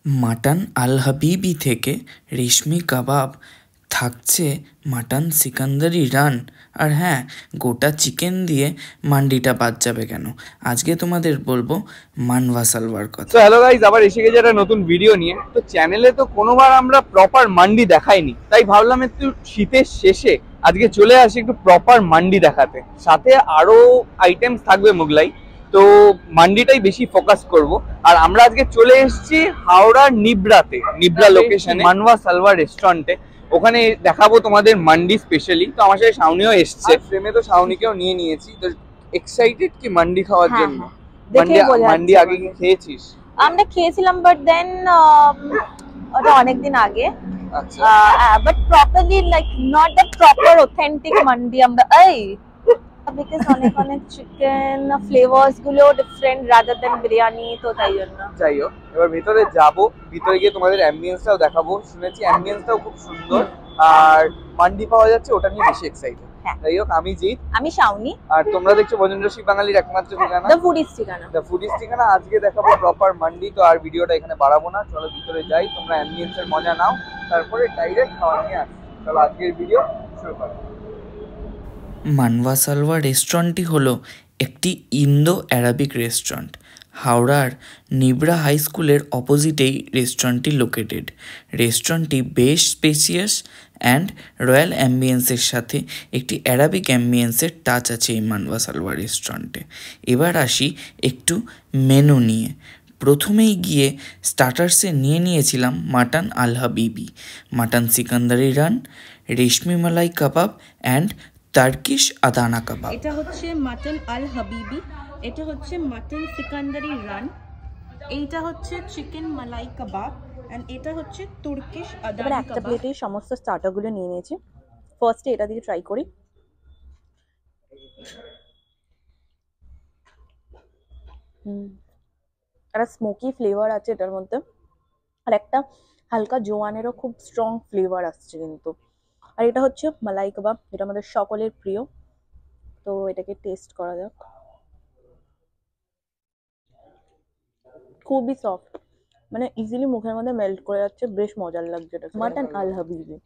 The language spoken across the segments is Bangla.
মাটন আল হাবিবি থেকে রেশমি কাবাব থাকছে মাটন সিকান্দারি রান, আর হ্যাঁ, গোটা চিকেন দিয়ে মান্ডিটা বাদ যাবে কেন। আজকে তোমাদের বলবো মানভা সালওয়ার কথা। তো হ্যালো গাইস, আবার এসে গেছে একটা নতুন ভিডিও নিয়ে। তো চ্যানেলে তো কোনোবার আমরা প্রপার মান্ডি দেখাইনি, তাই ভাবলাম একটু শীতের শেষে আজকে চলে আসি একটু প্রপার মান্ডি দেখাতে। সাথে আরো আইটেমস থাকবে মোগলাই, তো মান্ডিটাই বেশি ফোকাস করব। আর আমরা আজকে চলে এসেছি হাওড়া নিবরাতে, নিবরা লোকেশনে মানভা সালওয়ার রেস্টুরেন্টে। ওখানে দেখাবো তোমাদের মান্ডি স্পেশালি। তো আমার সাথে শাওনিও এসছে, ফ্রেমে তো শাওনিকেও নিয়ে নিয়েছি। তো এক্সাইটেড কি মান্ডি খাওয়ার জন্য? মান্ডি আগে কি খেয়েছিস? আমরা খেয়েছিলাম, বাট দেন ওটা অনেকদিন আগে। আচ্ছা, but properly like not the proper authentic mandi আমরা বিকজ অনেক অনেক চিকেন ফ্লেভার্স গুলো ডিফারেন্ট রাদার দেন বিরিয়ানি, তো তাই জন্য। যাই হোক, এবার ভেতরে যাব, ভিতরে গিয়ে তোমাদের অ্যাম্বিয়েন্সটাও দেখাবো। শুনেছি অ্যাম্বিয়েন্সটাও খুব সুন্দর, আর মান্ডি পাওয়া যাচ্ছে, ওটা নিয়ে বেশি এক্সাইটেড। যাই হোক, আমি জিৎ, আমি শাওনি, আর তোমরা দেখছো ভোজন রসিক বাঙালির একমাত্র ঠিকানা দ্য ফুডিজ ঠিকানা। দ্য ফুডিজ ঠিকানা। আজকে দেখাবো প্রপার মান্ডি। তো আর ভিডিওটা এখানে বাড়াবো না, চলো ভিতরে যাই, তোমরা অ্যাম্বিয়েন্সের মজা নাও, তারপরে ডাইরেক্ট খাওয়া নিয়ে আসি। চলো আজকের ভিডিও শুরু করো। মানভা সালওয়ার রেস্টুরেন্টটি হলো একটি ইন্দো অ্যারাবিক রেস্টুরেন্ট। হাওড়ার নিবরা হাই স্কুলের অপোজিটেই রেস্টুরেন্টটি লোকেটেড। রেস্টুরেন্টটি বেশ স্পেসিয়াস অ্যান্ড রয়্যাল অ্যাম্বিয়েন্সের সাথে একটি অ্যারাবিক অ্যাম্বিয়েন্সের টাচ আছে এই মানভা সালওয়ার রেস্টুরেন্টে। এবার আসি একটু মেনু নিয়ে। প্রথমেই গিয়ে স্টার্টার্সে নিয়েছিলাম mutton Al Habibi, mutton Sikandari raan, reshmi malai kebab and Turkish Adana kebab. এটা হচ্ছে মাটন আল হাবিবি, এটা হচ্ছে মাটন সিকান্দারি রান, এইটা হচ্ছে চিকেন মালাই কাবাব এন্ড এটা হচ্ছে তুর্কিশ আদানা কাবাব। একটা প্লেটে সমস্ত স্টার্টারগুলো নিয়ে নিয়েছি। ফার্স্টে এটা দিয়ে ট্রাই করি। একটা স্মোকি ফ্লেভার আছে এটার মধ্যে, আর একটা হালকা জোয়ানেরও খুব স্ট্রং ফ্লেভার আসছে কিন্তু। আর এটা হচ্ছে মালাই কাবাব, এটা আমাদের সকলের প্রিয়। তো এটাকে টেস্ট করা যাক। খুবই সফট, মানে ইজিলি মুখের মধ্যে মেল্ট করে যাচ্ছে, বেশ মজার লাগছে এটা। মাটন আল হাবিবি।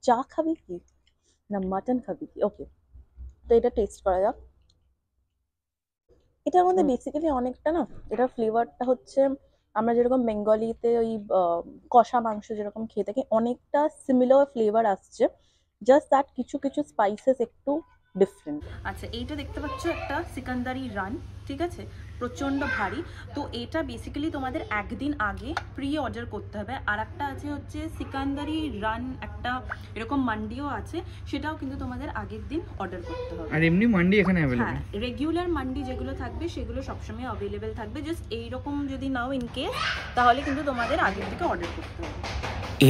চা খাবি কি না মাটন খাবি কি? ওকে, তো এটা টেস্ট করা যাক। এটার মধ্যে বেসিক্যালি অনেকটা না, এটার ফ্লেভারটা হচ্ছে আমরা যেরকম বেঙ্গলিতে ওই কষা মাংস যেরকম খেয়ে থাকি, অনেকটা সিমিলার ফ্লেভার আসছে, জাস্ট দ্যাট কিছু কিছু স্পাইসেস একটু ডিফারেন্ট। আচ্ছা, এইটা দেখতে পাচ্ছ একটা সিকান্দারি রান, ঠিক আছে, প্রচণ্ড ভারী। তো এটা বেসিক্যালি তোমাদের একদিন আগে প্রি অর্ডার করতে হবে। আর একটা আছে হচ্ছে সিকান্দারি রান, একটা এরকম মান্ডিও আছে, সেটাও কিন্তু তোমাদের আগের দিন অর্ডার করতে হবে। আর এমনি মান্ডি এখানে অ্যাভেলেবল? হ্যাঁ, রেগুলার মান্ডি যেগুলো থাকবে সেগুলো সবসময় অ্যাভেলেবেল থাকবে। জাস্ট এইরকম যদি নাও ইন কেস, তাহলে কিন্তু তোমাদের আগের থেকে অর্ডার করতে হবে।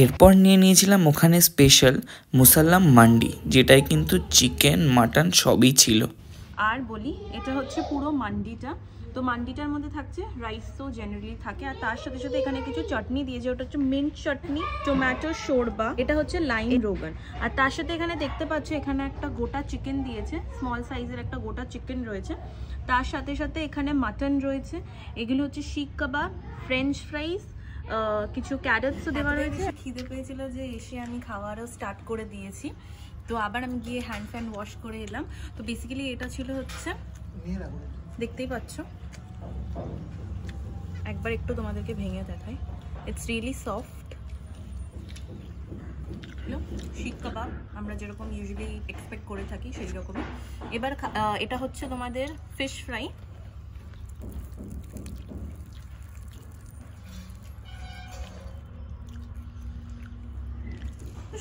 এরপর নিয়েছিলাম ওখানে স্পেশাল মুসাল্লাম মান্ডি, যেটাই কিন্তু চিকেন মাটন সবই ছিল। আর বলি, এটা হচ্ছে পুরো মান্ডিটা। তো মান্ডিটার মধ্যে থাকছে রাইস, তো জেনারেলি থাকে, আর তার সাথে সাথে এখানে কিছু চাটনি দিয়েছে, ওটা হচ্ছে মিন্ট চাটনি, টমেটো শোরবা, এটা হচ্ছে লাইম রোগান। আর তার সাথে এখানে দেখতে পাচ্ছ এখানে একটা গোটা চিকেন দিয়েছে, স্মল সাইজের একটা গোটা চিকেন রয়েছে। তার সাথে সাথে এখানে মাটন রয়েছে, এগুলো হচ্ছে শিক কাবাব, ফ্রেঞ্চ ফ্রাইস, কিছু ক্যারেটসও দেওয়া রয়েছে। খিদে পেয়েছিল যে এসে আমি খাওয়ারও স্টার্ট করে দিয়েছি। তো আবার আমি গিয়ে হ্যান্ড ফ্যান্ড ওয়াশ করে এলাম। তো বেসিক্যালি এটা ছিল হচ্ছে, দেখতেই পাচ্ছ, একবার একটু তোমাদেরকে ভেঙে দেখাই। It's really soft. শিক কাবাব আমরা যেরকম ইউজুয়ালি এক্সপেক্ট করে থাকি সেই রকমই। এবার এটা হচ্ছে তোমাদের ফিশ ফ্রাই।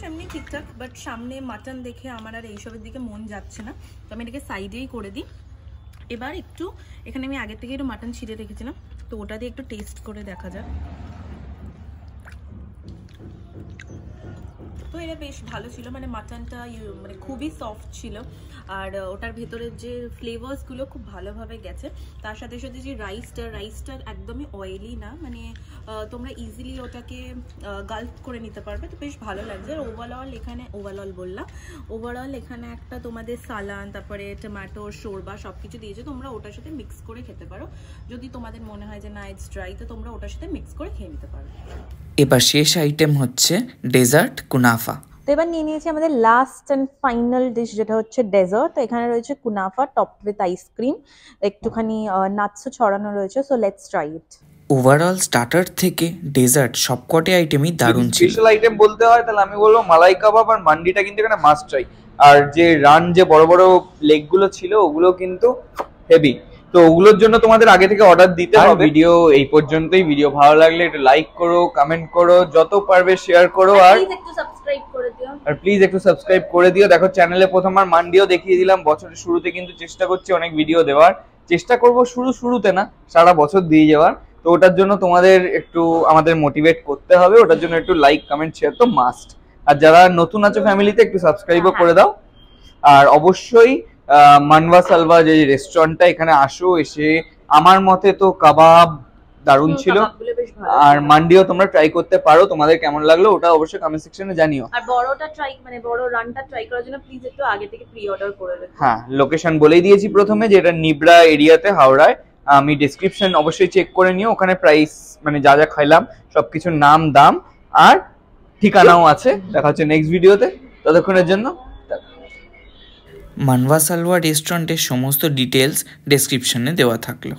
এমনি ঠিকঠাক, বাট সামনে মাটন দেখে আমার আর এইসবের দিকে মন যাচ্ছে না, তো আমি এটাকে সাইডেই করে দিই। এবার একটু এখানে আমি আগের থেকে একটু মাটন ছিঁড়ে রেখেছিলাম, তো ওটা দিয়ে একটু টেস্ট করে দেখা যাক। তো এটা বেশ ভালো ছিল, মানে মাটনটা মানে খুবই সফট ছিল, আর ওটার ভেতরের যে ফ্লেভার্সগুলো খুব ভালোভাবে গেছে। তার সাথে সাথে যে রাইসটা একদমই অয়েলি না, মানে তোমরা ইজিলি ওটাকে গাল্প করে নিতে পারবে, তো বেশ ভালো লাগছে। আর ওভারঅল এখানে একটা তোমাদের সালান, তারপরে টমেটো শোরবা সব কিছু দিয়েছে, তোমরা ওটার সাথে মিক্স করে খেতে পারো। যদি তোমাদের মনে হয় যে না ইটস ড্রাই, তো তোমরা ওটার সাথে মিক্স করে খেয়ে নিতে পারো। এবার শেষ আইটেম হচ্ছে ডেজার্ট কুনাফা। তো এবার নিয়ে নিয়েছি আমাদের লাস্ট অ্যান্ড ফাইনাল ডিশ, যেটা হচ্ছে ডেজার্ট। তো এখানে রয়েছে কুনাফা টপড উইথ আইসক্রিম, একটুখানি নাটসও ছড়ানো রয়েছে। So let's try it. Overall starter থেকে ডেজার্ট সবকটি আইটেমই দারুণ ছিল। স্পেশাল আইটেম বলতে হয় তাহলে আমি বলবো মালাই কাবাব আর মান্ডিটা কিন্তু এখানে মাস্ট ট্রাই। আর যে যে বড় বড় লেগ গুলো ছিল ওগুলো কিন্তু হেভি, তো ওগুলোর জন্য তোমাদের আগে থেকে অর্ডার দিতে হবে। ভিডিও এই পর্যন্তই। ভিডিও ভালো লাগলে একটু লাইক করো, কমেন্ট করো, যত পারবে শেয়ার করো, আর প্লিজ একটু সাবস্ক্রাইব করে দিও। দেখো চ্যানেলে প্রথমবার মান্ডিও দেখিয়ে দিলাম, বছরের শুরুতে কিন্তু চেষ্টা করছি অনেক ভিডিও দেওয়ার, চেষ্টা করব শুরুতে না সারা বছর দিয়ে যাওয়ার। তো ওটার জন্য তোমাদের একটু আমাদের মোটিভেট করতে হবে, ওটার জন্য একটু লাইক কমেন্ট শেয়ার তো মাস্ট। আর যারা নতুন আছো ফ্যামিলিতে একটু সাবস্ক্রাইবও করে দাও। আর অবশ্যই মানভা সালভা যে রেস্টুরেন্টটা, এখানে আসো, এসে আমার মতে তো কাবাব দারুণ ছিল, আর মান্ডিও তোমরা ট্রাই করতে পারো। তোমাদের কেমন লাগলো ওটা অবশ্যই কমেন্ট সেকশনে জানিও। আর বড়টা ট্রাই, মানে বড় রানটা ট্রাই করার জন্য প্লিজ একটু আগে থেকে প্রি অর্ডার করে রেখো। হ্যাঁ, লোকেশন বলেই দিয়েছি প্রথমে, যে এটা নিবড়া এরিয়াতে, হাওড়ায়। আমি ডেসক্রিপশন অবশ্যই চেক করে নিও, ওখানে প্রাইস মানে যা যা খাইলাম সবকিছুর নাম, দাম আর ঠিকানাও আছে। দেখা হচ্ছে নেক্সট ভিডিওতে, ততক্ষণের জন্য। মানভা সালভা রেস্টুরেন্টের সমস্ত ডিটেলস ডেসক্রিপশনে দেওয়া থাকলো।